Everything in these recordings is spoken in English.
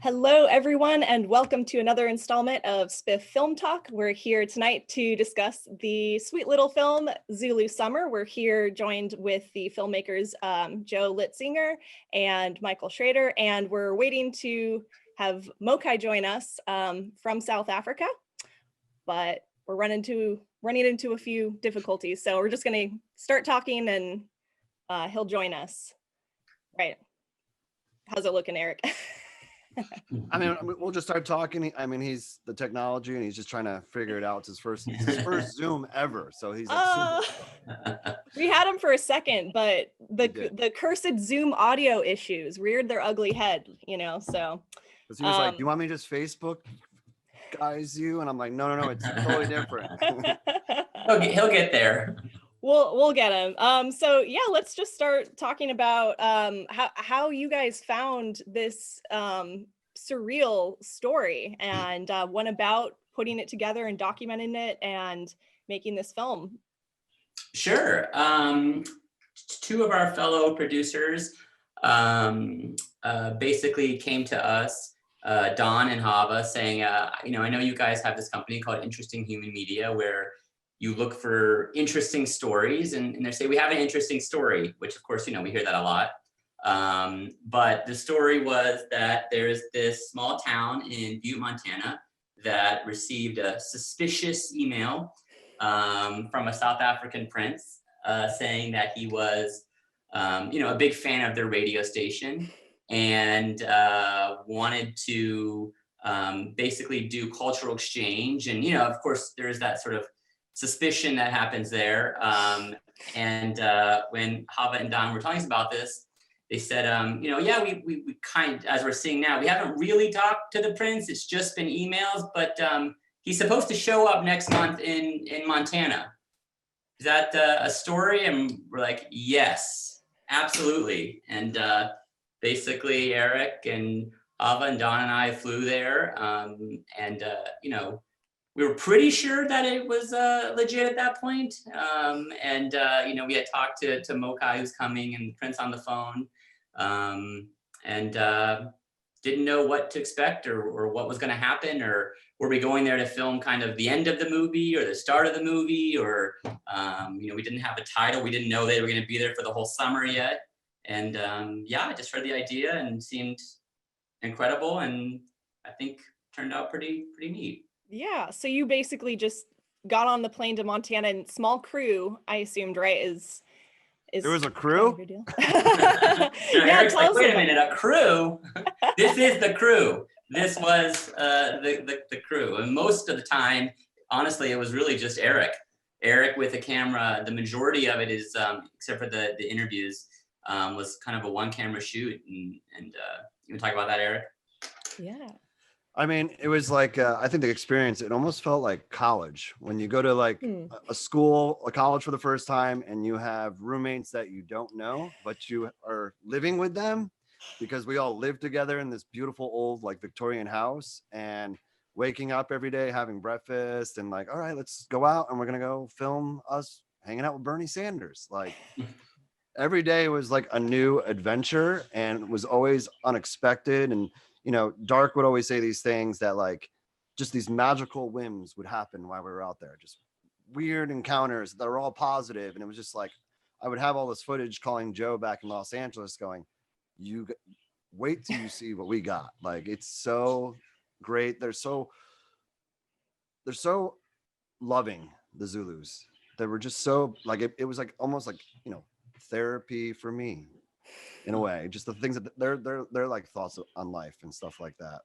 Hello, everyone, and welcome to another installment of SBIFF Film Talk. We're here tonight to discuss the sweet little film, Zulu Summer. We're here joined with the filmmakers Joe Litzinger and Michael Schrader, and we're waiting to have Mokai join us from South Africa, but we're running into a few difficulties. So we're just gonna start talking and he'll join us. Right. How's it looking, Eric? I mean, we'll just start talking. I mean, he's the technology and he's just trying to figure it out. It's his first Zoom ever. So he's like, we had him for a second, but the cursed Zoom audio issues reared their ugly head, you know, so. Because he was like, do you want me to just Facebook guys you? And I'm like, no, it's totally different. He'll get there. We'll get him. So yeah, let's just start talking about how you guys found this surreal story and went about putting it together and documenting it and making this film. Sure. Two of our fellow producers basically came to us, Don and Hava, saying, I know you guys have this company called Interesting Human Media where you look for interesting stories and they say, we have an interesting story, which of course, we hear that a lot. But the story was that there's this small town in Butte, Montana that received a suspicious email from a South African prince saying that he was, a big fan of their radio station and wanted to basically do cultural exchange. And, of course, there is that sort of suspicion that happens there. When Hava and Don were talking about this, they said, yeah, we kind of, as we're seeing now, we haven't really talked to the prince. It's just been emails, but he's supposed to show up next month in Montana. Is that a story? And we're like, yes, absolutely. And basically Eric and Hava and Don and I flew there. We were pretty sure that it was legit at that point. We had talked to Mokai who's coming and Prince on the phone didn't know what to expect or what was gonna happen, or were we going there to film kind of the end of the movie or the start of the movie, or, we didn't have a title. We didn't know they were gonna be there for the whole summer yet. And I just heard the idea and seemed incredible and I think turned out pretty neat. Yeah, so you basically just got on the plane to Montana and small crew, I assumed, right? Is there was a crew? Eric's like, wait a minute, a crew? This is the crew. This was the crew. And most of the time, honestly, it was really just Eric. Eric with the camera. The majority of it is, except for the interviews, was kind of a one camera shoot. And you want to talk about that, Eric? Yeah. I mean, it was like, I think the experience, it almost felt like college when you go to like a college for the first time and you have roommates that you don't know, but you are living with them because we all live together in this beautiful old like Victorian house and waking up every day, having breakfast and like, all right, let's go out and we're going to go film us hanging out with Bernie Sanders. Like every day was like a new adventure and was always unexpected. And Dark would always say these things that like just these magical whims would happen while we were out there, just weird encounters that were all positive. And it was just like, I would have all this footage calling Joe back in Los Angeles going, you wait till you see what we got. Like, it's so great. They're so loving, the Zulus. They were just so like, it was like almost like, therapy for me. In a way, just the things that they're like thoughts on life and stuff like that.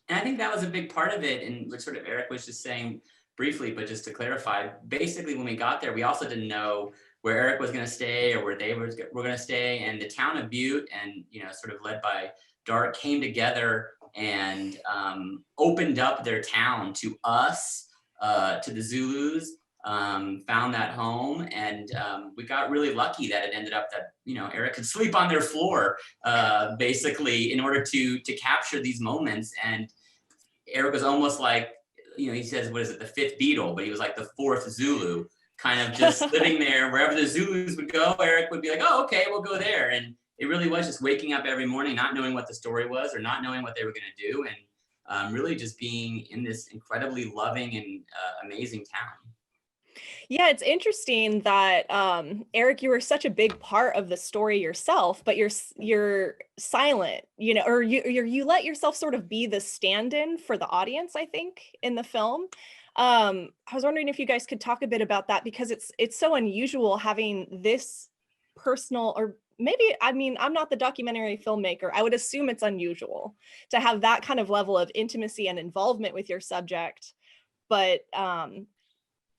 And I think that was a big part of it. And what sort of Eric was just saying briefly, but just to clarify, basically when we got there, we also didn't know where Eric was going to stay or where they were going to stay. And the town of Butte and, sort of led by Dark came together and opened up their town to us, to the Zulus. Found that home and we got really lucky that it ended up that Eric could sleep on their floor basically in order to capture these moments. And Eric was almost like he says, what is it, the fifth Beatle, but he was like the fourth Zulu, kind of just living there wherever the Zulus would go. Eric would be like, oh, okay, we'll go there. And it really was just waking up every morning, not knowing what the story was or not knowing what they were going to do. And really just being in this incredibly loving and amazing town. Yeah, it's interesting that Eric, you were such a big part of the story yourself, but you're silent, you know, or you let yourself sort of be the stand-in for the audience, I think, in the film. I was wondering if you guys could talk a bit about that, because it's so unusual having this personal, or maybe, I mean, I'm not the documentary filmmaker. I would assume it's unusual to have that kind of level of intimacy and involvement with your subject. But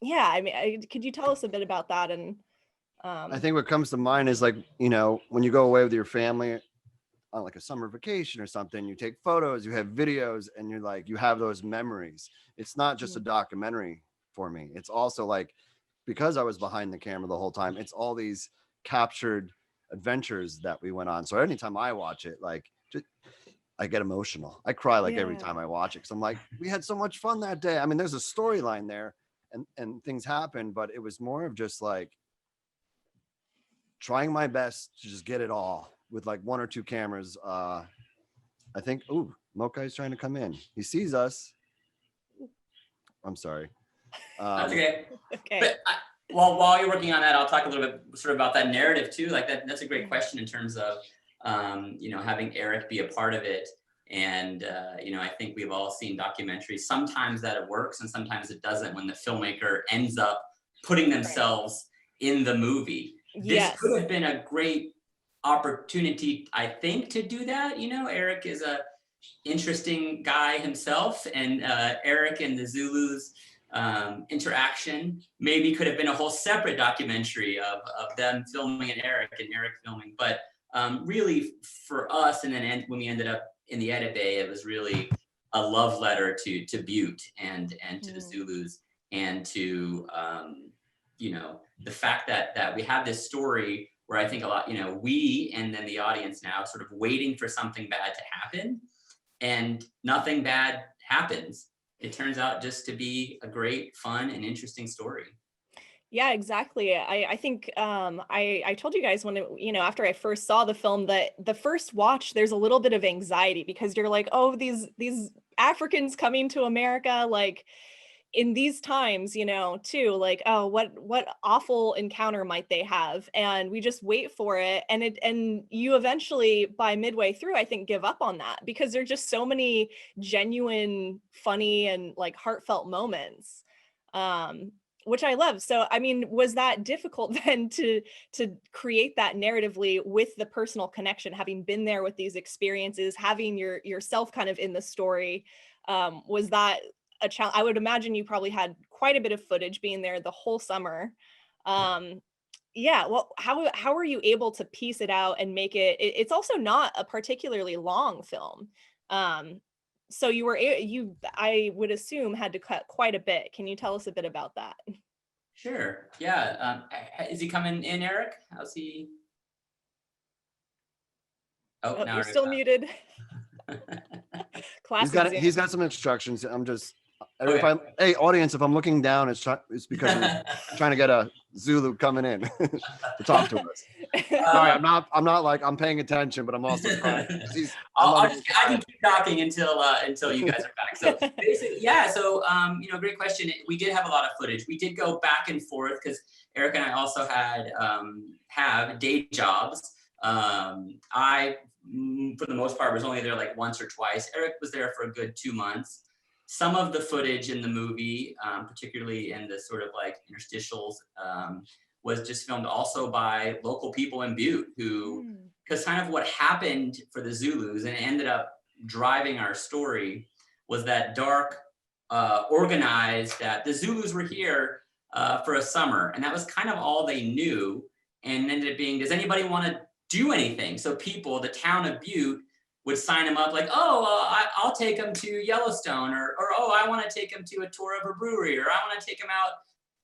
yeah, I mean, could you tell us a bit about that? And I think what comes to mind is like, you know, when you go away with your family on like a summer vacation or something, you take photos, you have videos, and you're like, you have those memories. It's not just a documentary for me. It's also like, because I was behind the camera the whole time, it's all these captured adventures that we went on. So anytime I watch it, like, I get emotional. I cry like every time I watch it, because I'm like, we had so much fun that day. I mean, there's a storyline there and things happen, but it was more of just like trying my best to just get it all with like one or two cameras. I think, ooh, Mokai's trying to come in. He sees us. I'm sorry. That's okay. okay. But while you're working on that, I'll talk a little bit sort of about that narrative too. Like that's a great question in terms of, you know, having Eric be a part of it. And, you know, I think we've all seen documentaries, sometimes that it works and sometimes it doesn't, when the filmmaker ends up putting themselves in the movie. This could have been a great opportunity, I think, to do that. You know, Eric is a interesting guy himself, and Eric and the Zulus interaction maybe could have been a whole separate documentary of them filming and Eric filming. But really for us, and then when we ended up in the edit bay, it was really a love letter to Butte and to the Zulus, and to you know, the fact that we have this story where I think a lot, you know, we and then the audience now sort of waiting for something bad to happen, and nothing bad happens. It turns out just to be a great, fun, and interesting story. Yeah, exactly. I think I told you guys when, you know, after I first saw the film, that the first watch, there's a little bit of anxiety, because you're like, oh, these Africans coming to America, like in these times, you know, too, like, oh, what awful encounter might they have? And we just wait for it. And you eventually, by midway through, I think, give up on that, because there's just so many genuine, funny, and like heartfelt moments. Which I love. So, I mean, was that difficult then to create that narratively with the personal connection, having been there with these experiences, having yourself kind of in the story? Was that a challenge? I would imagine you probably had quite a bit of footage being there the whole summer. Yeah. Well, how are you able to piece it out and make it? It's also not a particularly long film. So I would assume, had to cut quite a bit. Can you tell us a bit about that? Sure. Yeah. Is he coming in, Eric? How's he? Oh, now you're still muted. He's got some instructions. I'm just, hey, audience, if I'm looking down, it's because we're trying to get a Zulu coming in to talk to us. Sorry, I'm not like, I'm paying attention, but I'm also trying. I can keep talking until you guys are back. So basically, yeah. So you know, great question. We did have a lot of footage. We did go back and forth because Eric and I also had have day jobs. I, for the most part, was only there like once or twice. Eric was there for a good 2 months. Some of the footage in the movie, particularly in the sort of like interstitials, was just filmed also by local people in Butte, who, because kind of what happened for the Zulus and ended up driving our story was that Dark organized that the Zulus were here for a summer, and that was kind of all they knew, and ended up being, does anybody want to do anything? So people, the town of Butte, would sign them up like, oh, I'll take them to Yellowstone, or oh, I want to take them to a tour of a brewery, or I want to take them out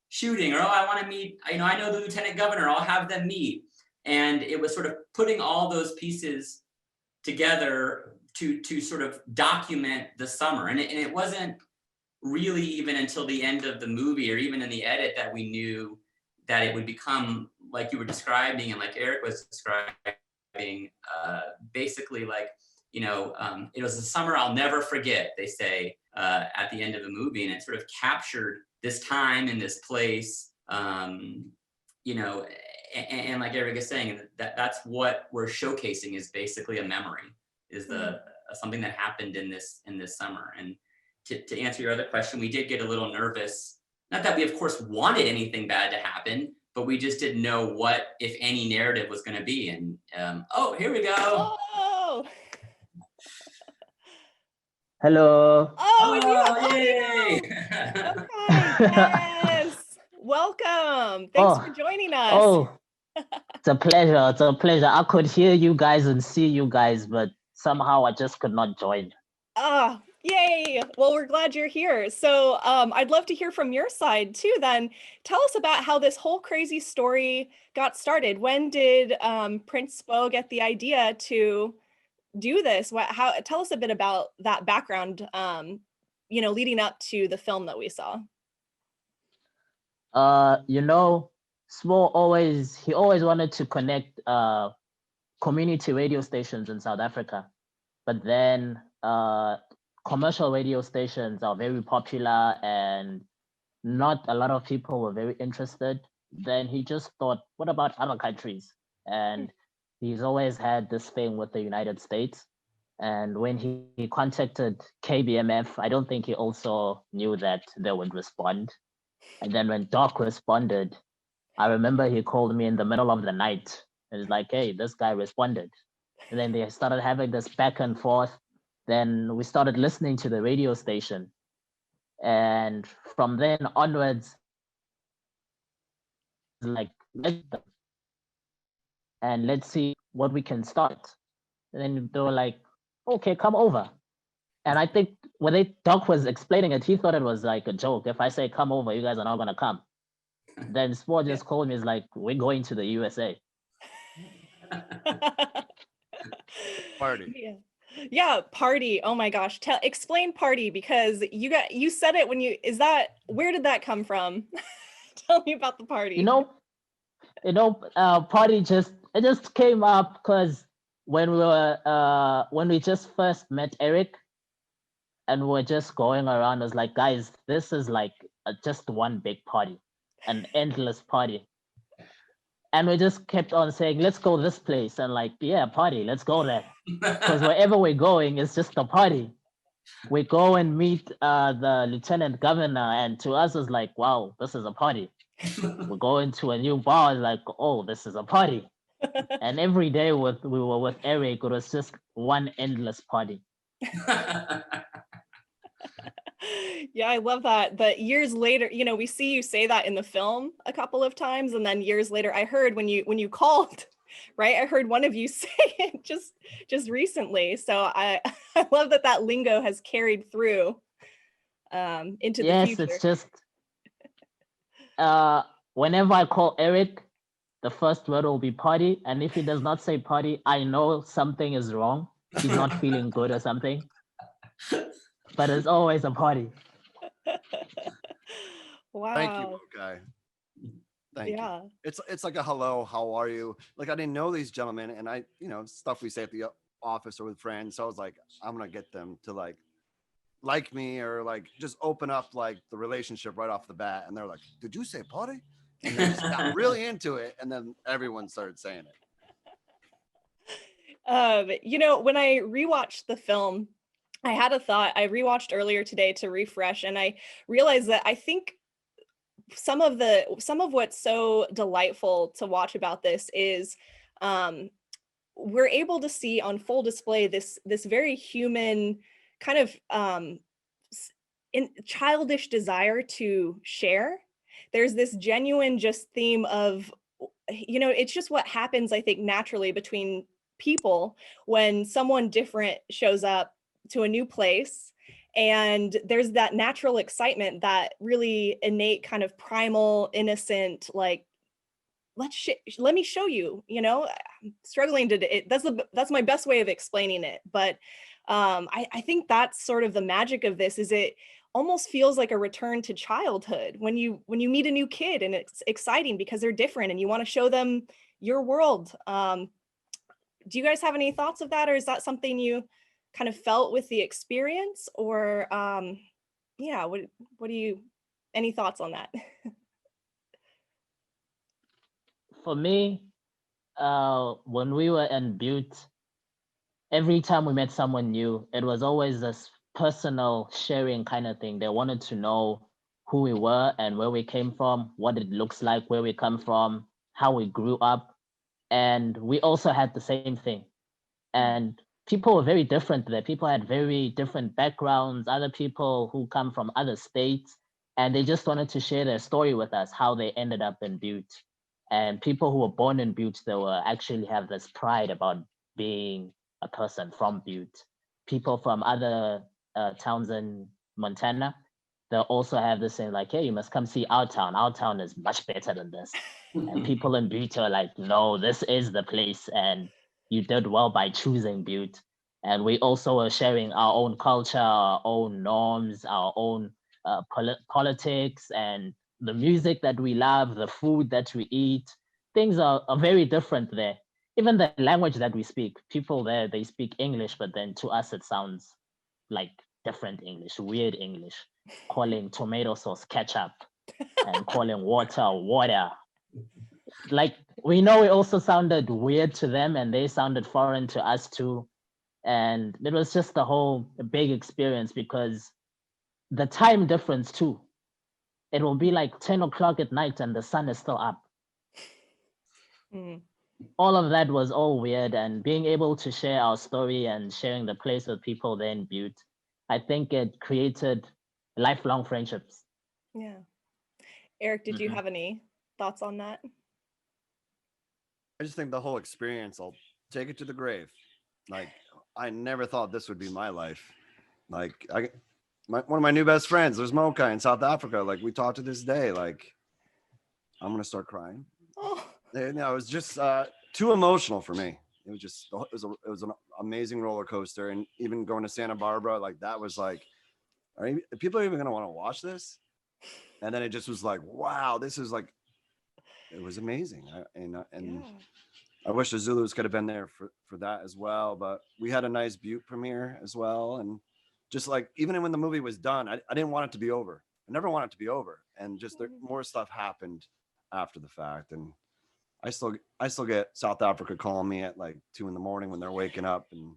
shooting, or oh, I want to meet, you know, I know the lieutenant governor, I'll have them meet. And it was sort of putting all those pieces together to sort of document the summer. And it wasn't really even until the end of the movie, or even in the edit, that we knew that it would become like you were describing and like Eric was describing, basically like, it was a summer I'll never forget, they say at the end of the movie, and it sort of captured this time and this place, and like Eric is saying, that's what we're showcasing is basically a memory, is something that happened in this summer. And to answer your other question, we did get a little nervous. Not that we, of course, wanted anything bad to happen, but we just didn't know what, if any, narrative was going to be. And oh, here we go. Oh, Hello. oh, it's you. Yay! Okay, yes. Welcome. Thanks for joining us. Oh, it's a pleasure. It's a pleasure. I could hear you guys and see you guys, but somehow I just could not join. Oh, yay. Well, we're glad you're here. So I'd love to hear from your side too then. Tell us about how this whole crazy story got started. When did Prince Spo get the idea to do this? Tell us a bit about that background, leading up to the film that we saw. Spo always wanted to connect community radio stations in South Africa, but then commercial radio stations are very popular and not a lot of people were very interested. Then he just thought, what about other countries? And he's always had this thing with the United States. And when he contacted KBMF, I don't think he also knew that they would respond. And then when Doc responded, I remember he called me in the middle of the night. And it's like, hey, this guy responded. And then they started having this back and forth. Then we started listening to the radio station. And from then onwards, like, let's see what we can start. And then they were like, okay, come over. And I think when Doc was explaining it, he thought it was like a joke. If I say come over, you guys are not gonna come. Then Sport just called me, is like, we're going to the USA. Party. Yeah, party. Oh my gosh. Explain party, because you said it when where did that come from? Tell me about the party. Party just came up because when we just first met Eric and we're just going around, I was like, guys, this is like just one big party, an endless party. And we just kept on saying, let's go this place. And like, yeah, party, let's go there. Because wherever we're going, it's just a party. We go and meet the lieutenant governor. And to us, it's like, wow, this is a party. We're going to a new bar, like, oh, this is a party. And every day we were with Eric, it was just one endless party. Yeah, I love that. But years later, we see you say that in the film a couple of times, and then years later, I heard when you called, right? I heard one of you say it just recently. So I love that lingo has carried through into the future. Yes, it's just whenever I call Eric, the first word will be party, and if he does not say party, I know something is wrong. He's not feeling good or something. But it's always a party. Wow. Thank you, Mokai. Thank you. It's like a hello, how are you? Like, I didn't know these gentlemen, and I, stuff we say at the office or with friends. So I was like, I'm gonna get them to like me, or like just open up like the relationship right off the bat. And they're like, did you say party? And they just got really into it, and then everyone started saying it. When I rewatched the film, I had a thought. I rewatched earlier today to refresh, and I realized that I think some of what's so delightful to watch about this is we're able to see on full display this very human kind of childish desire to share. There's this genuine just theme of, it's just what happens, I think, naturally between people when someone different shows up to a new place, and there's that natural excitement, that really innate kind of primal, innocent, like, let me show you, I'm struggling to that's my best way of explaining it. But I think that's sort of the magic of this, is it almost feels like a return to childhood when you meet a new kid, and it's exciting because they're different and you want to show them your world. do you guys have any thoughts of that, or is that something you kind of felt with the experience, or yeah, what do you, any thoughts on that? For me, when we were in Butte, every time we met someone new, it was always this personal sharing kind of thing. They wanted to know who we were and where we came from, what it looks like, where we come from, how we grew up. And we also had the same thing. And people were very different there. People had very different backgrounds, other people who come from other states, and they just wanted to share their story with us, how they ended up in Butte. And people who were born in Butte, they were actually have this pride about being a person from Butte. People from other towns in Montana, they'll also have this saying like, hey, you must come see our town. Our town is much better than this. And people in Butte are like, no, this is the place. And you did well by choosing Butte. And we also are sharing our own culture, our own norms, our own politics, and the music that we love, the food that we eat. Things are very different there. Even the language that we speak, people there, they speak English, but then to us it sounds like different English, weird English, calling tomato sauce ketchup and calling water. Like, we know it also sounded weird to them and they sounded foreign to us too. And it was just a whole big experience because the time difference too. It will be like 10 o'clock at night and the sun is still up. All of that was all weird, and being able to share our story and sharing the place with people there in Butte, I think it created lifelong friendships. Yeah. Eric, did you have any thoughts on that? I just think the whole experience, I'll take it to the grave. Like, I never thought this would be my life. Like, one of my new best friends, there's Mokai in South Africa. Like, we talk to this day. Like, I'm gonna start crying. Oh. You know, it was just too emotional for me. It was just, it was an amazing roller coaster. And even going to Santa Barbara, like, that was like, are people even gonna want to watch this? And then it just was like, wow, this is like, it was amazing. And I wish the Zulus could have been there for that as well. But we had a nice Butte premiere as well. And just like, even when the movie was done, I didn't want it to be over. I never want it to be over. And just more stuff happened after the fact. And I still get South Africa calling me at like 2 a.m. when they're waking up and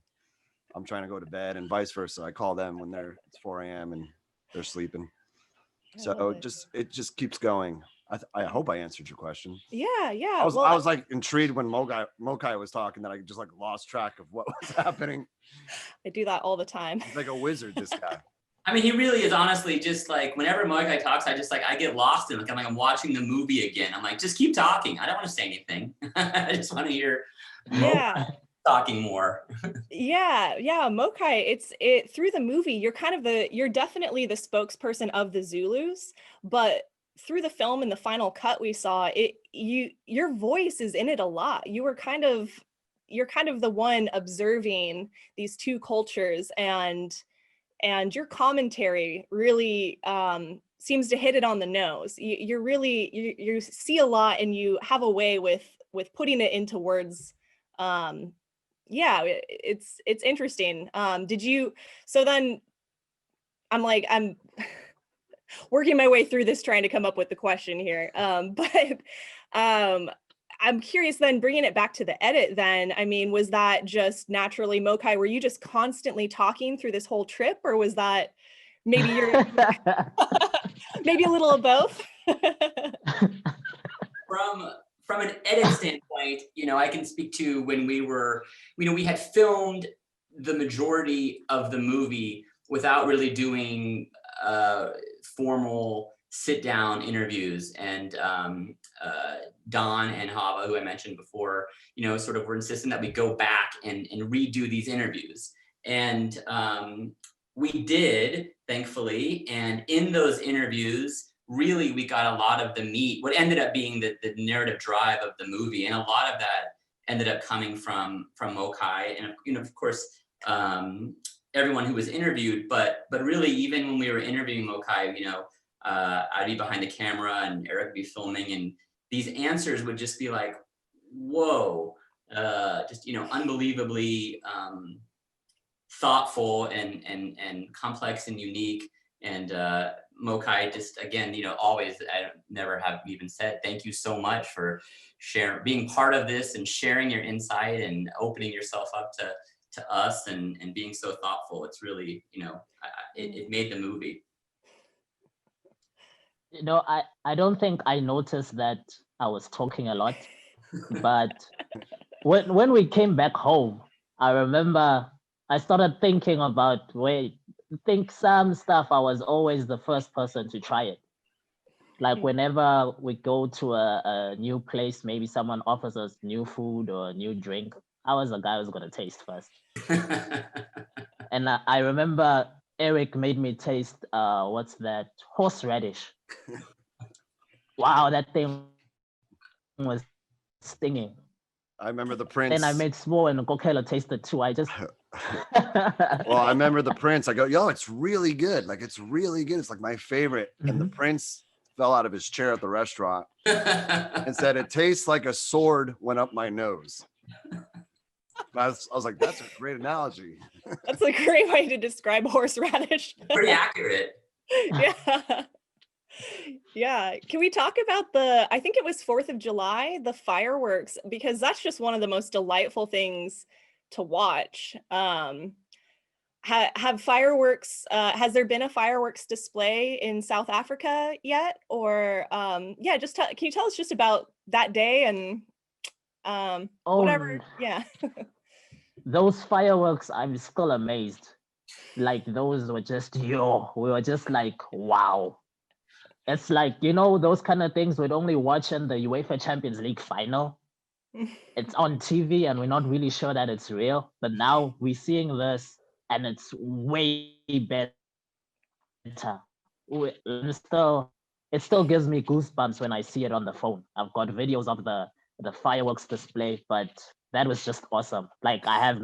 I'm trying to go to bed, and vice versa. I call them when it's 4 a.m. and they're sleeping. So it just keeps going. I hope I answered your question. Yeah. I was like intrigued when Mokai was talking that I just like lost track of what was happening. I do that all the time. He's like a wizard, this guy. I mean, he really is, honestly, just like whenever Mokai talks, I get lost in it. Like I'm watching the movie again. I'm like, just keep talking. I don't want to say anything. I just want to hear talking more. Yeah. Mokai, it through the movie, you're definitely the spokesperson of the Zulus, but through the film and the final cut we saw, your voice is in it a lot. You're kind of the one observing these two cultures, and your commentary really seems to hit it on the nose. You see a lot, and you have a way with putting it into words. Yeah, it's interesting. So then I'm working my way through this, trying to come up with the question here. But I'm curious then, bringing it back to the edit then, I mean, was that just naturally, Mokai, were you just constantly talking through this whole trip, or was that maybe maybe a little of both? From an edit standpoint, I can speak to when we had filmed the majority of the movie without really doing formal sit-down interviews, and Don and Hava, who I mentioned before, sort of were insisting that we go back and redo these interviews. And we did, thankfully, and in those interviews, really we got a lot of the meat, what ended up being the narrative drive of the movie, and a lot of that ended up coming from Mokai, and of course, everyone who was interviewed, but really even when we were interviewing Mokai, I'd be behind the camera and Eric would be filming, and these answers would just be like, whoa, just, unbelievably thoughtful and complex and unique. And Mokai, just again, always, I never have even said thank you so much for being part of this and sharing your insight and opening yourself up to us and being so thoughtful. It's really, it made the movie. I don't think I noticed that I was talking a lot, but when we came back home, I remember I started thinking about, some stuff I was always the first person to try it. Like whenever we go to a new place, maybe someone offers us new food or a new drink, I was the guy who's gonna taste first. And I remember Eric made me taste what's that, horseradish. Wow, that thing was stinging. I remember the Prince. Then I made Smo and Kokelo taste it too. I just well, I remember the Prince. I go, yo, it's really good. Like, it's really good. It's like my favorite. And the Prince fell out of his chair at the restaurant and said, it tastes like a sword went up my nose. I was like, that's a great analogy. That's a great way to describe horseradish. Pretty accurate. Yeah. Yeah. Can we talk about I think it was 4th of July, the fireworks, because that's just one of the most delightful things to watch. Have fireworks, has there been a fireworks display in South Africa yet? Or yeah, can you tell us just about that day and whatever? Yeah. Those fireworks, I'm still amazed. Like those were just, we were just like, wow. It's like, those kind of things we'd only watch in the UEFA Champions League final. It's on TV and we're not really sure that it's real. But now we're seeing this and it's way better. It still gives me goosebumps when I see it on the phone. I've got videos of the fireworks display, but that was just awesome. Like I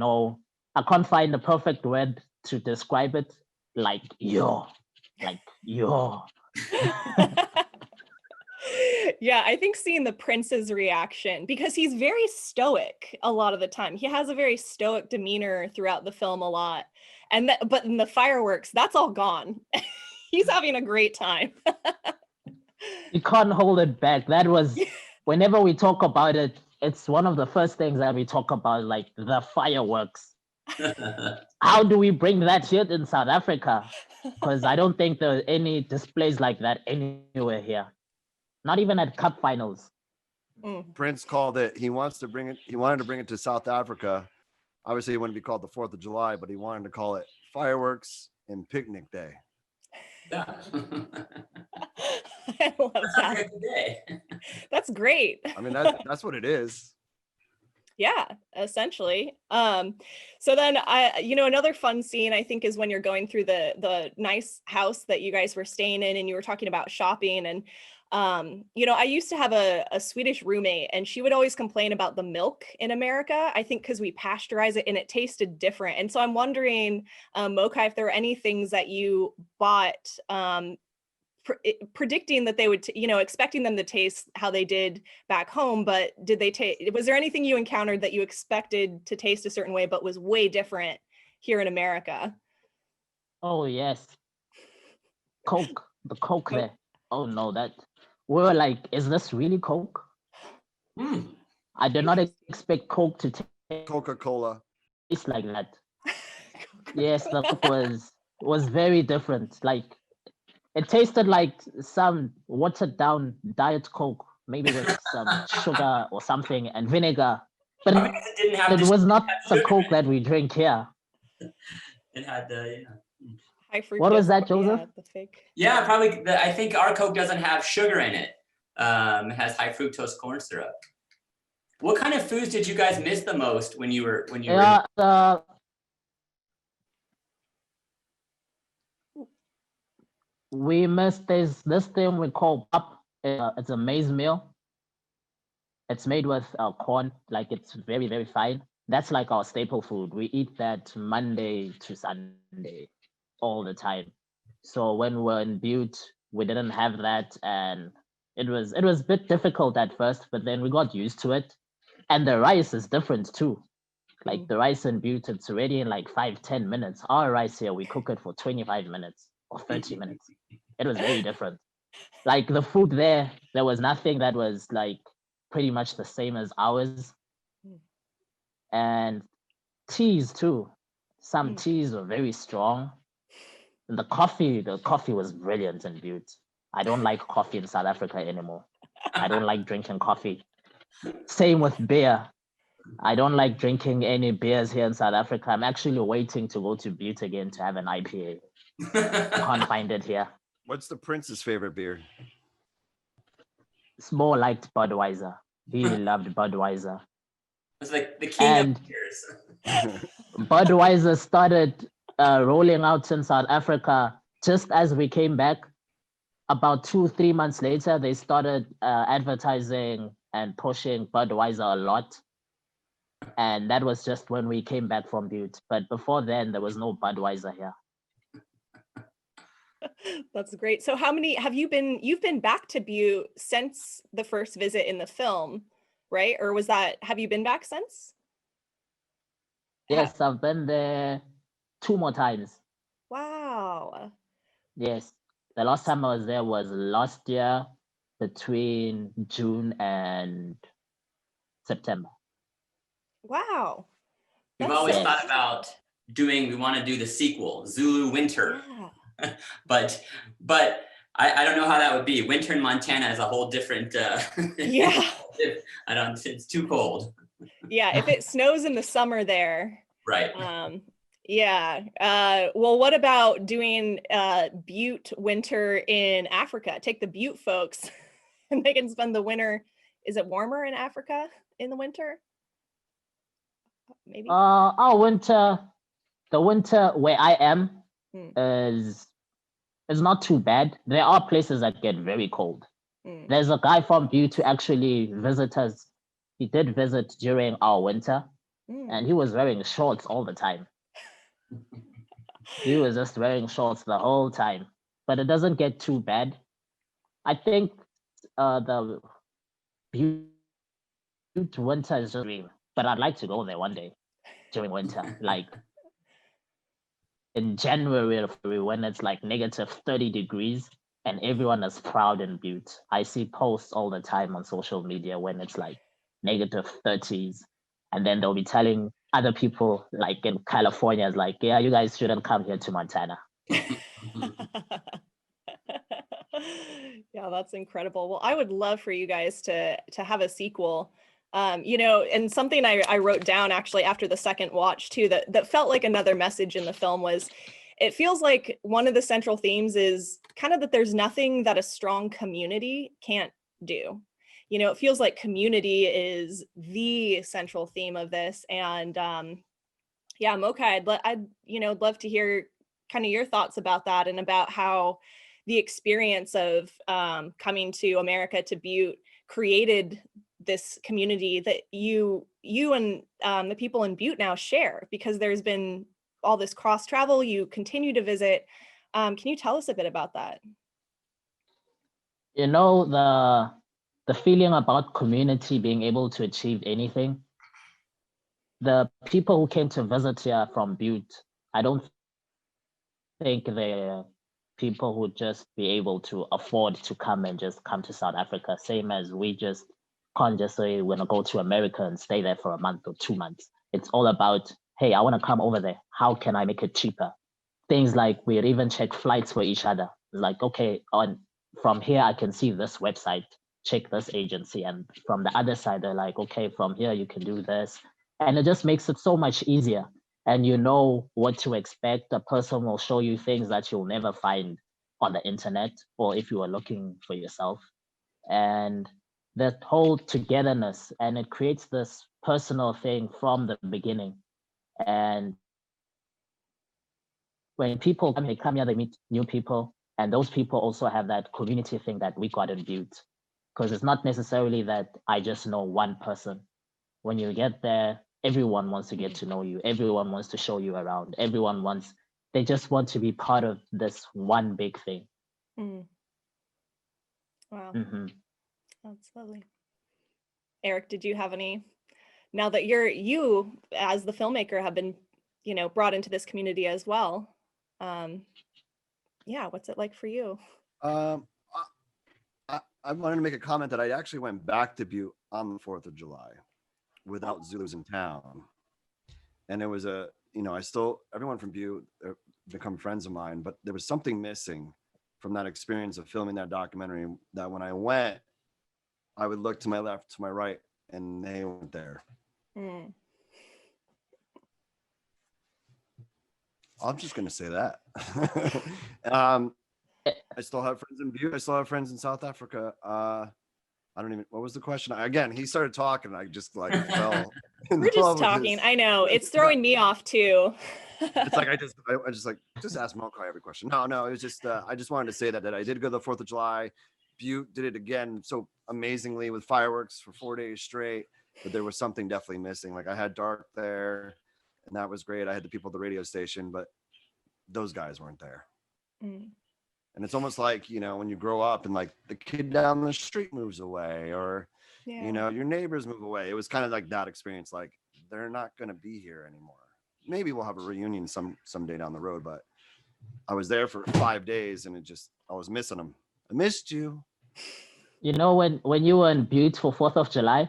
can't find the perfect word to describe it. Like, yo. Yeah, I think seeing the Prince's reaction, because he's very stoic a lot of the time. He has a very stoic demeanor throughout the film a lot. But in the fireworks, that's all gone. He's having a great time. You can't hold it back. That was, whenever we talk about it, it's one of the first things that we talk about, like the fireworks. How do we bring that here in South Africa? Because I don't think there are any displays like that anywhere here. Not even at cup finals. Prince called it, he wanted to bring it to South Africa. Obviously, it wouldn't be called the 4th of July, but he wanted to call it Fireworks and Picnic Day. Yeah. I love that. That's great. I mean, that's what it is. Yeah, essentially. So then another fun scene I think is when you're going through the nice house that you guys were staying in and you were talking about shopping. And I used to have a Swedish roommate and she would always complain about the milk in America, I think because we pasteurize it and it tasted different. And so I'm wondering, Mokai, if there were any things that you bought predicting that they would, expecting them to taste how they did back home, but was there anything you encountered that you expected to taste a certain way, but was way different here in America? Oh, yes. Coke, the Coke there. Oh no, we were like, is this really Coke? I did not expect Coke to taste Coca-Cola. like that. Yes, the Coke was very different. Like, it tasted like some watered down Diet Coke, maybe with some sugar or something and vinegar. But it was not the Coke that we drink here. It had the, high fructose. What was that, Joseph? Yeah, the fake. Yeah, probably. I think our Coke doesn't have sugar in it. It has high fructose corn syrup. What kind of foods did you guys miss the most when you were? We missed this thing we call pap. It's a maize meal. It's made with corn, like it's very, very fine. That's like our staple food. We eat that Monday to Sunday all the time. So when we were in Butte, we didn't have that, and it was a bit difficult at first, but then we got used to it. And the rice is different too. Like the rice in Butte, it's already in like 5-10 minutes. Our rice here, we cook it for 25 minutes or 30 minutes. It was very different. Like the food there was nothing that was like pretty much the same as ours. And teas too. Some teas were very strong. And the coffee was brilliant in Butte. I don't like coffee in South Africa anymore. I don't like drinking coffee. Same with beer. I don't like drinking any beers here in South Africa. I'm actually waiting to go to Butte again to have an IPA. I can't find it here. What's the Prince's favorite beer? It's more like Budweiser. He loved Budweiser. It's like the king of beers. Budweiser started rolling out in South Africa just as we came back. About 2-3 months later, they started advertising and pushing Budweiser a lot. And that was just when we came back from Butte. But before then, there was no Budweiser here. That's great. So you've been back to Butte since the first visit in the film, right? Or have you been back since? Yes, I've been there 2 more times. Wow. Yes. The last time I was there was last year between June and September. Wow. We've always thought about we want to do the sequel, Zulu Winter. Yeah. but I don't know how that would be. Winter in Montana is a whole different yeah. It's too cold. Yeah, if it snows in the summer there. Right. Yeah. Well, what about doing Butte winter in Africa? Take the Butte folks and they can spend the winter. Is it warmer in Africa in the winter? Maybe. The winter where I am is not too bad. There are places that get very cold. There's a guy from Butte who actually visit us. He did visit during our winter, and he was wearing shorts all the time. He was just wearing shorts the whole time, but it doesn't get too bad. I think the Butte winter is just dream, but I'd like to go there one day during winter, like in January when it's like negative 30 degrees and everyone is proud in Butte. I see posts all the time on social media when it's like negative 30s, and then they'll be telling other people like in California, it's like, yeah, you guys shouldn't come here to Montana. Yeah, that's incredible. Well, I would love for you guys to have a sequel. And something I wrote down actually after the second watch too, that felt like another message in the film was, it feels like one of the central themes is kind of that there's nothing that a strong community can't do. It feels like community is the central theme of this. And yeah, Mokai, I'd love to hear kind of your thoughts about that and about how the experience of coming to America, to Butte, created this community that you and the people in Butte now share, because there's been all this cross travel, you continue to visit. Can you tell us a bit about that? The feeling about community being able to achieve anything. The people who came to visit here from Butte, I don't think they're people who just be able to afford to come to South Africa, same as we just can't just say we're gonna go to America and stay there for a month or 2 months. It's all about, hey, I want to come over there. How can I make it cheaper? Things like we'd even check flights for each other. Like, okay, from here I can see this website, check this agency, and from the other side they're like, okay, from here you can do this, and it just makes it so much easier. And you know what to expect. A person will show you things that you'll never find on the internet or if you are looking for yourself. And that whole togetherness, and it creates this personal thing from the beginning. And when people come here, they meet new people, and those people also have that community thing that we got in Butte. Because it's not necessarily that I just know one person. When you get there, everyone wants to get to know you. Everyone wants to show you around. They just want to be part of this one big thing. Wow. That's lovely. Eric, did you have any now that you as the filmmaker have been, you know, brought into this community as well. Yeah, what's it like for you? I wanted to make a comment that I actually went back to Butte on the 4th of July without Zulus in town. And it was everyone from Butte become friends of mine, but there was something missing from that experience of filming that documentary, that when I went, I would look to my left, to my right, and they weren't there. I'm just going to say that. I still have friends in Butte. I still have friends in South Africa. What was the question? Again, he started talking. I just fell. We're just talking. I know it's throwing me off too. It's like, I just ask Mokai every question. No, it was just, I just wanted to say that I did go to the 4th of July. Butte did it again so amazingly with fireworks for 4 days straight, but there was something definitely missing. Like I had Dark there and that was great. I had the people at the radio station, but those guys weren't there. And it's almost like, you know, when you grow up and like the kid down the street moves away, or, you know, your neighbors move away. It was kind of like that experience. Like they're not going to be here anymore. Maybe we'll have a reunion someday down the road, but I was there for 5 days and I was missing them. I missed you. You know, when you were in Butte for 4th of July,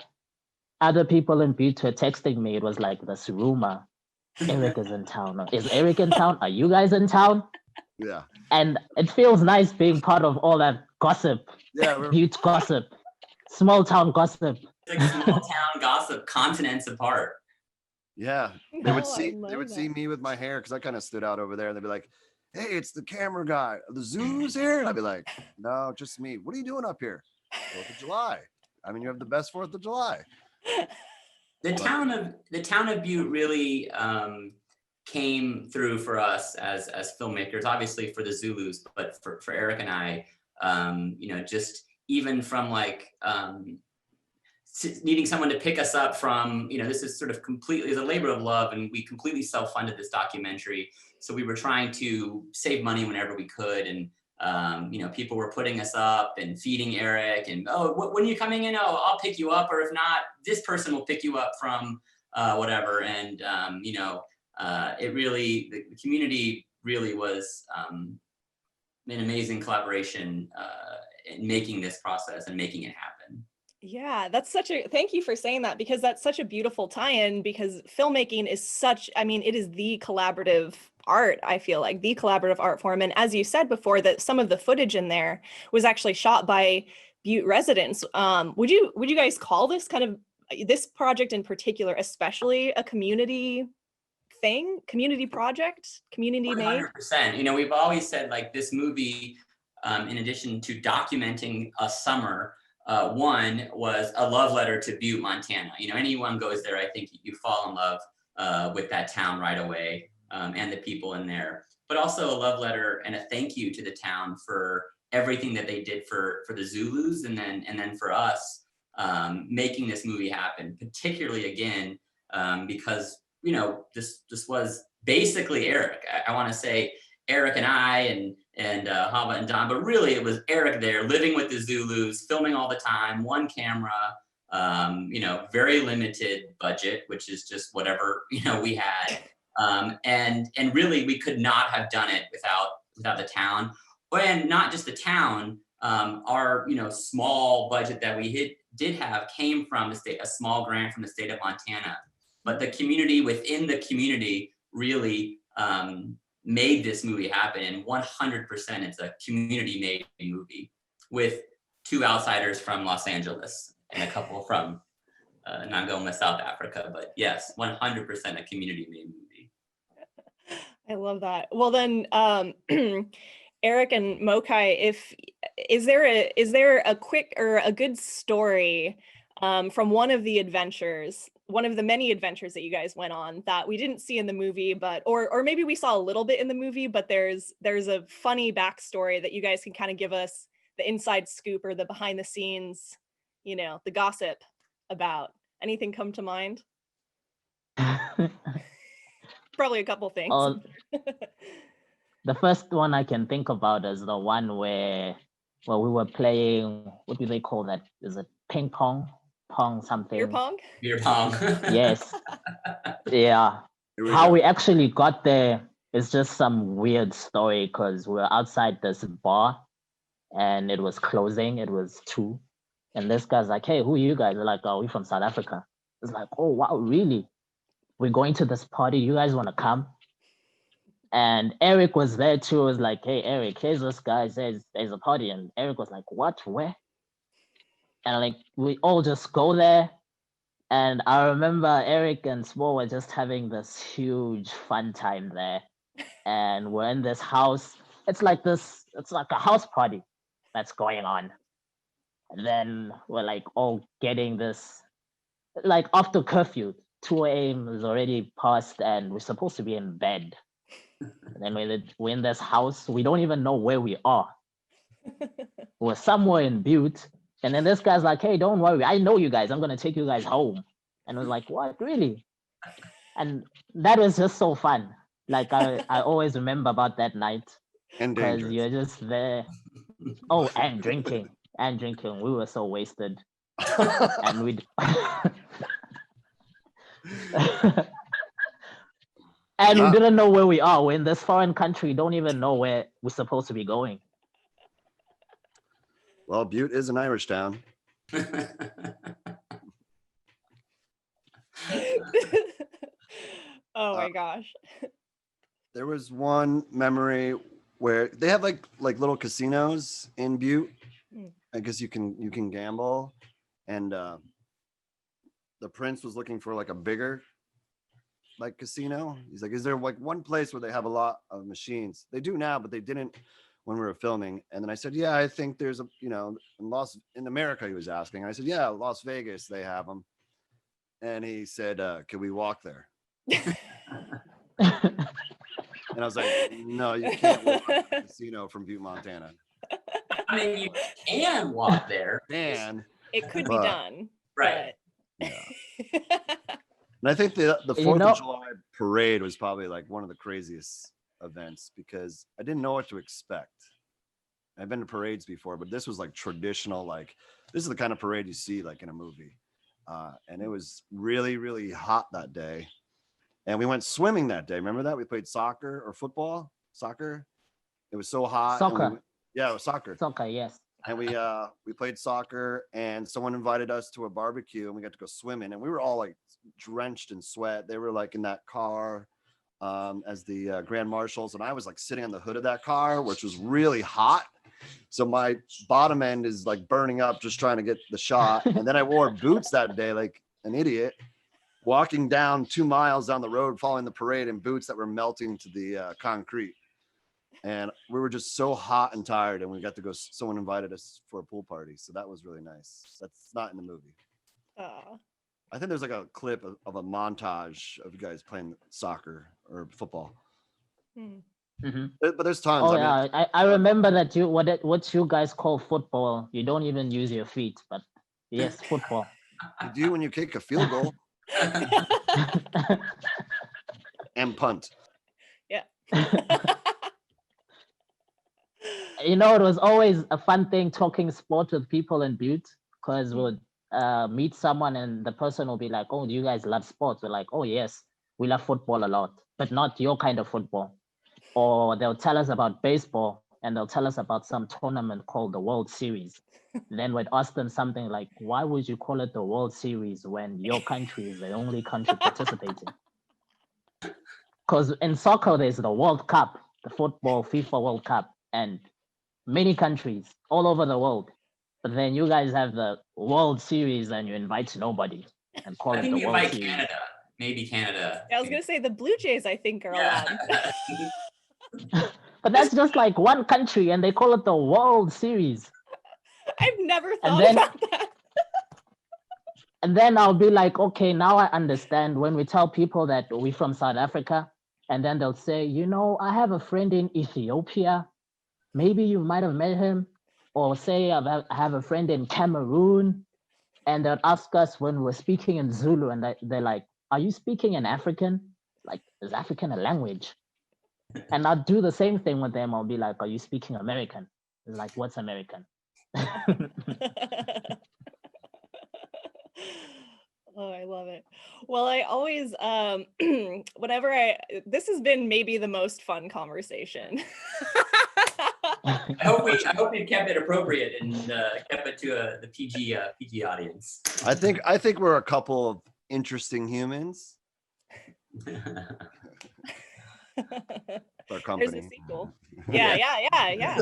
other people in Butte were texting me. It was like this rumor, Eric is in town. Is Eric in town? Are you guys in town? Yeah. And it feels nice being part of all that gossip. Yeah. Butte gossip, small town gossip. Like small town gossip, continents apart. Yeah. They would see me with my hair, because I kind of stood out over there, and they'd be like, hey, it's the camera guy. The Zulu's here? And I'd be like, no, just me. What are you doing up here? 4th of July. I mean, you have the best 4th of July. The town of Butte really came through for us as filmmakers, obviously for the Zulus, but for Eric and I, you know, just even from like needing someone to pick us up from, you know, this is sort of completely, it's a labor of love, and we completely self-funded this documentary. So we were trying to save money whenever we could, and you know, people were putting us up and feeding Eric, and when are you coming in? Oh, I'll pick you up, or if not, this person will pick you up from whatever. And you know, it really, the community really was an amazing collaboration in making this process and making it happen. Yeah, thank you for saying that, because that's such a beautiful tie-in, because filmmaking is such, I mean, it is the collaborative art, I feel like the collaborative art form. And as you said before, that some of the footage in there was actually shot by Butte residents. Would you guys call this this project in particular, especially a community thing, community project, community made? 100%. You know, we've always said like this movie, in addition to documenting a summer, one was a love letter to Butte, Montana. You know, anyone goes there, I think you fall in love with that town right away, and the people in there. But also a love letter and a thank you to the town for everything that they did for the Zulus, and then for us making this movie happen. Particularly again, because you know, this was basically Eric. I want to say Eric and I and Hava and Don, but really it was Eric there living with the Zulus, filming all the time, one camera, you know, very limited budget, which is just whatever, you know, we had. And really we could not have done it without the town, and not just the town. Our, you know, small budget that we did have came from a small grant from the state of Montana, but the community within the community really made this movie happen. And 100% it's a community made movie with 2 outsiders from Los Angeles and a couple from Nangoma, South Africa. But yes, 100% a community made movie. I love that. Well then, Eric and Mokai, is there a quick or a good story from one of the adventures, one of the many adventures that you guys went on that we didn't see in the movie, but or maybe we saw a little bit in the movie, but there's a funny backstory that you guys can kind of give us the inside scoop or the behind the scenes, you know, the gossip about? Anything come to mind? Probably a couple things. The first one I can think about is the one where we were playing, what do they call that? Is it ping pong? pong something. Beer pong? Beer pong. Yes. Yeah. How we actually got there is just some weird story because we were outside this bar and it was closing. It was 2. And this guy's like, hey, who are you guys? We're like, oh, we're from South Africa. It's like, oh, wow, really? We're going to this party. You guys want to come? And Eric was there too. It was like, hey, Eric, here's this guy says there's a party. And Eric was like, what? Where? And like, we all just go there. And I remember Eric and Small were just having this huge fun time there. And we're in this house. It's like a house party that's going on. And then we're like all getting this, like after curfew, 2 a.m. is already past and we're supposed to be in bed. And then we're in this house. We don't even know where we are. We're somewhere in Butte. And then this guy's like, hey, don't worry. I know you guys. I'm going to take you guys home. And we're like, what, really? And that was just so fun. Like, I always remember about that night. And because dangerous. you're just there. Oh, and drinking. And drinking. We were so wasted. And we'd... and we didn't know where we are. We're in this foreign country. Don't even know where we're supposed to be going. Well, Butte is an Irish town. Oh my gosh. There was one memory where they have like little casinos in Butte. I guess you can gamble, and the prince was looking for like a bigger like casino. He's like, is there like one place where they have a lot of machines? They do now, but they didn't when we were filming. And then I said, yeah, I think there's a, in America, he was asking. I said, yeah, Las Vegas, they have them. And he said, can we walk there? And I was like, no, you can't walk to the casino from Butte, Montana. I mean, you can walk there. And it could be done. Right. Yeah. And I think the 4th of July parade was probably like one of the craziest events because I didn't know what to expect. I've been to parades before, but this was like traditional, like this is the kind of parade you see like in a movie. And it was really, really hot that day. And we went swimming that day. Remember that? We played soccer or football? Soccer. It was so hot. Soccer. Yeah, it was soccer. Soccer, yes. And we played soccer, and someone invited us to a barbecue, and we got to go swimming. And we were all like drenched in sweat. They were like in that car as the grand marshals, and I was like sitting on the hood of that car, which was really hot. So my bottom end is like burning up, just trying to get the shot. And then I wore boots that day, like an idiot, walking down 2 miles down the road, following the parade in boots that were melting to the concrete. And we were just so hot and tired, and we got to go. Someone invited us for a pool party, so that was really nice. That's not in the movie. I think there's like a clip of a montage of you guys playing soccer or football. Mm-hmm. But there's tons. Oh, yeah, I remember that what you guys call football. You don't even use your feet, but yes, football. You do when you kick a field goal and punt. Yeah. It was always a fun thing talking sport with people in Butte because we'll meet someone and the person will be like, oh, do you guys love sports? We're like, oh, yes, we love football a lot, but not your kind of football. Or they'll tell us about baseball and they'll tell us about some tournament called the World Series. Then we'd ask them something like, why would you call it the World Series when your country is the only country participating? Because in soccer, there's the World Cup, the football FIFA World Cup, and many countries all over the world. But then you guys have the World Series and you invite nobody and call it the World invite Series. Canada. Maybe Canada. I was going to say the Blue Jays, I think, are allowed. But that's just like one country and they call it the World Series. I've never thought about that. And then I'll be like, okay, now I understand when we tell people that we're from South Africa, and then they'll say, I have a friend in Ethiopia. Maybe you might have met him. Or say I have a friend in Cameroon. And they'll ask us when we're speaking in Zulu, and they're like, are you speaking in African? Like, is African a language? And I'll do the same thing with them. I'll be like, are you speaking American? Like, what's American? Oh, I love it. Well, I always, this has been maybe the most fun conversation. I hope we kept it appropriate and kept it to the PG audience. I think we're a couple of interesting humans. Our company. There's a sequel. Yeah.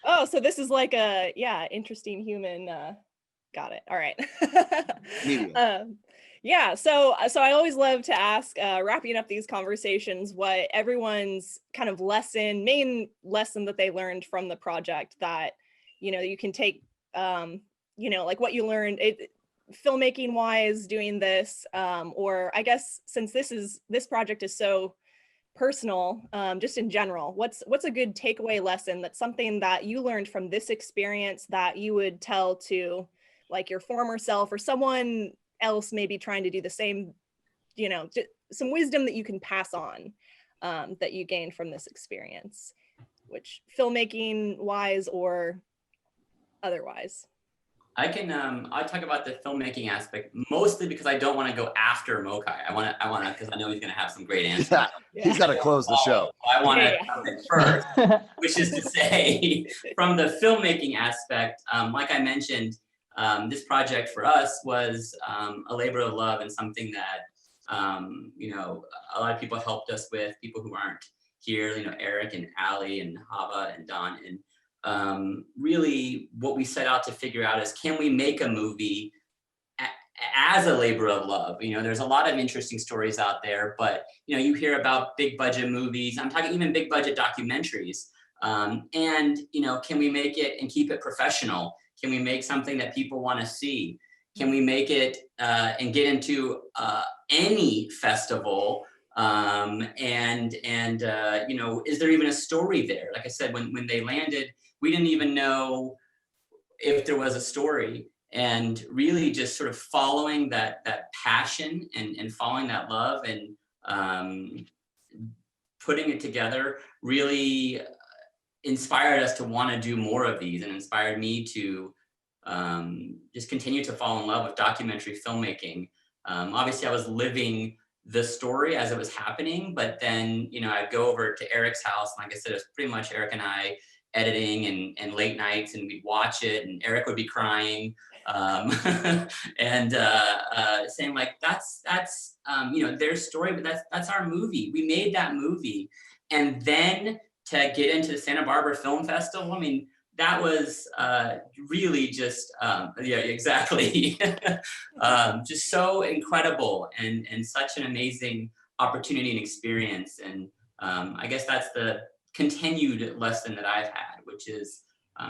Oh, so this is like a, interesting human. Got it. All right. Yeah. So I always love to ask, wrapping up these conversations, what everyone's kind of main lesson that they learned from the project that, you can take, like what you learned filmmaking wise doing this, or I guess since this project is so personal, just in general, what's a good takeaway lesson, that's something that you learned from this experience that you would tell to like your former self or someone else maybe trying to do the same, some wisdom that you can pass on, that you gained from this experience, which filmmaking wise or otherwise? I can I'll talk about the filmmaking aspect mostly because I don't want to go after Mokai. I want to because I know he's going to have some great answers. Yeah. He's got to close the show. I want to come in first, which is to say, from the filmmaking aspect, like I mentioned, this project for us was a labor of love and something that a lot of people helped us with, people who aren't here, Eric and Ali and Hava and Don, and really what we set out to figure out is, can we make a movie as a labor of love? There's a lot of interesting stories out there, but you hear about big budget movies. I'm talking even big budget documentaries. And can we make it and keep it professional? Can we make something that people want to see? Can we make it and get into any festival? Is there even a story there? Like I said, when they landed, we didn't even know if there was a story, and really just sort of following that passion and following that love and putting it together really inspired us to want to do more of these, and inspired me to just continue to fall in love with documentary filmmaking. Obviously I was living the story as it was happening, but then, I'd go over to Eric's house. Like I said, it was pretty much Eric and I editing and late nights, and we'd watch it, and Eric would be crying and saying like, that's their story, but that's our movie. We made that movie. And then to get into the Santa Barbara Film Festival, I mean, that was really just, exactly. Just so incredible and such an amazing opportunity and experience. And I guess that's the continued lesson that I've had, which is,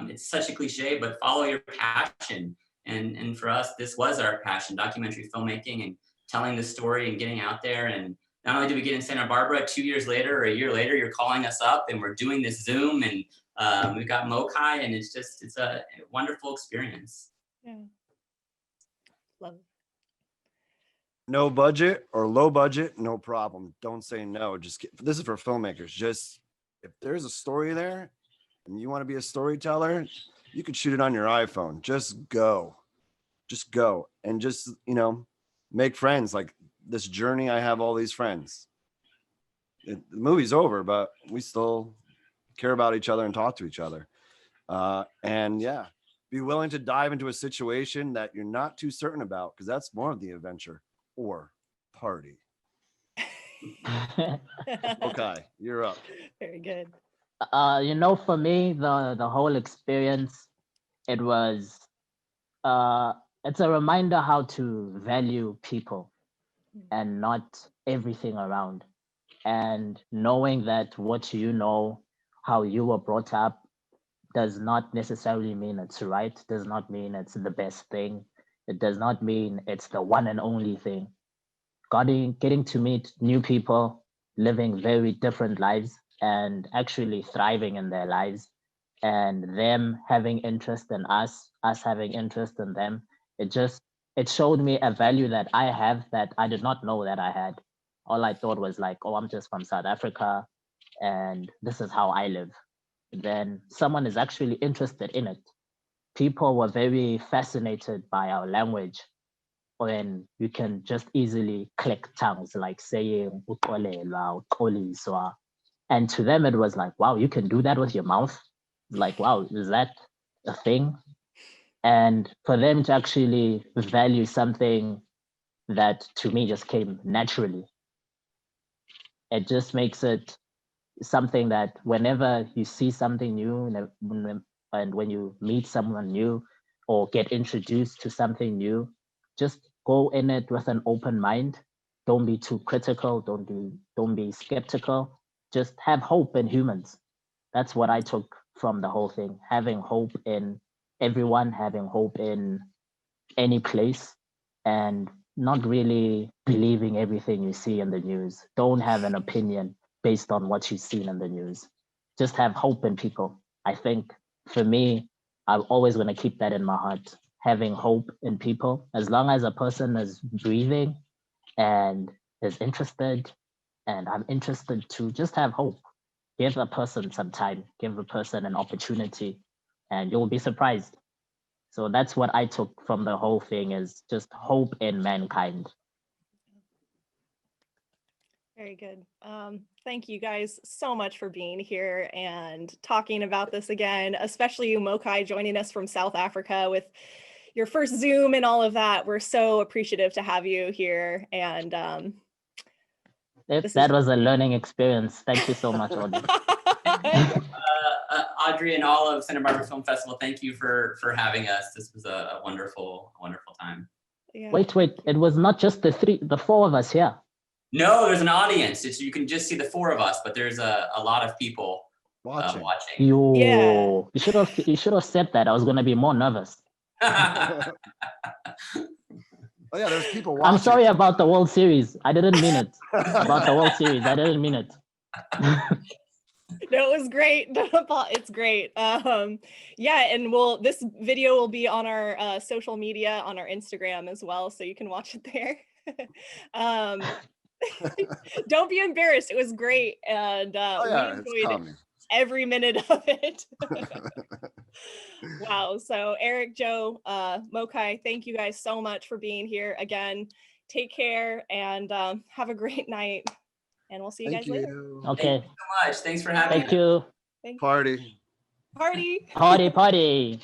it's such a cliche, but follow your passion. And for us, this was our passion, documentary filmmaking and telling the story and getting out there. And not only did we get in Santa Barbara, 2 years later or a year later, you're calling us up and we're doing this Zoom, and we've got Mokai, and it's a wonderful experience. Yeah. Love it. No budget or low budget, no problem. Don't say no. This is for filmmakers. Just if there's a story there and you want to be a storyteller, you could shoot it on your iPhone. Just go and just, make friends. Like this journey, I have all these friends. The movie's over, but we still care about each other and talk to each other. And yeah, be willing to dive into a situation that you're not too certain about, because that's more of the adventure or party. Okay, you're up. Very good. For me, the whole experience, it was it's a reminder how to value people and not everything around, and knowing that what how you were brought up does not necessarily mean it's right, does not mean it's the best thing, it does not mean it's the one and only thing. Getting to meet new people, living very different lives and actually thriving in their lives, and them having interest in us having interest in them, it showed me a value that I have that I did not know that I had. All I thought was like, oh, I'm just from South Africa and this is how I live. Then someone is actually interested in it. People were very fascinated by our language, when you can just easily click tongues, like saying "uxolelwa," "uxoliswa." And to them, it was like, wow, you can do that with your mouth. Like, wow, is that a thing? And for them to actually value something that to me just came naturally, it just makes it something that whenever you see something new and when you meet someone new or get introduced to something new, just go in it with an open mind. Don't be too critical. Don't be skeptical. Just have hope in humans. That's what I took from the whole thing. Having hope in everyone, having hope in any place, and not really believing everything you see in the news. Don't have an opinion based on what you've seen in the news. Just have hope in people. I think for me, I'm always going to keep that in my heart. Having hope in people, as long as a person is breathing and is interested, and I'm interested to just have hope. Give a person some time, give a person an opportunity, and you'll be surprised. So that's what I took from the whole thing, is just hope in mankind. Very good. Thank you guys so much for being here and talking about this again, especially you, Mokai, joining us from South Africa with your first Zoom and all of that. We're so appreciative to have you here. And that was a learning experience. Thank you so much, Audrey. Audrey and all of Santa Barbara Film Festival, thank you for having us. This was a wonderful time. Yeah. Wait, it was not just the four of us here. No, there's an audience. You can just see the four of us, but there's a lot of people watching. You should have said that. I was going to be more nervous. Oh yeah, there's people watching. I'm sorry about the World Series. I didn't mean it. About the World Series, I didn't mean it. No, it was great. It's great. Yeah, and this video will be on our social media, on our Instagram as well, so you can watch it there. Don't be embarrassed. It was great, and we enjoyed every minute of it. Wow. So Eric, Joe, Mokai, thank you guys so much for being here again. Take care and have a great night. And we'll see you guys later. Okay. Thank you so much. Thanks for having us. Thank you. Party. Party. Party.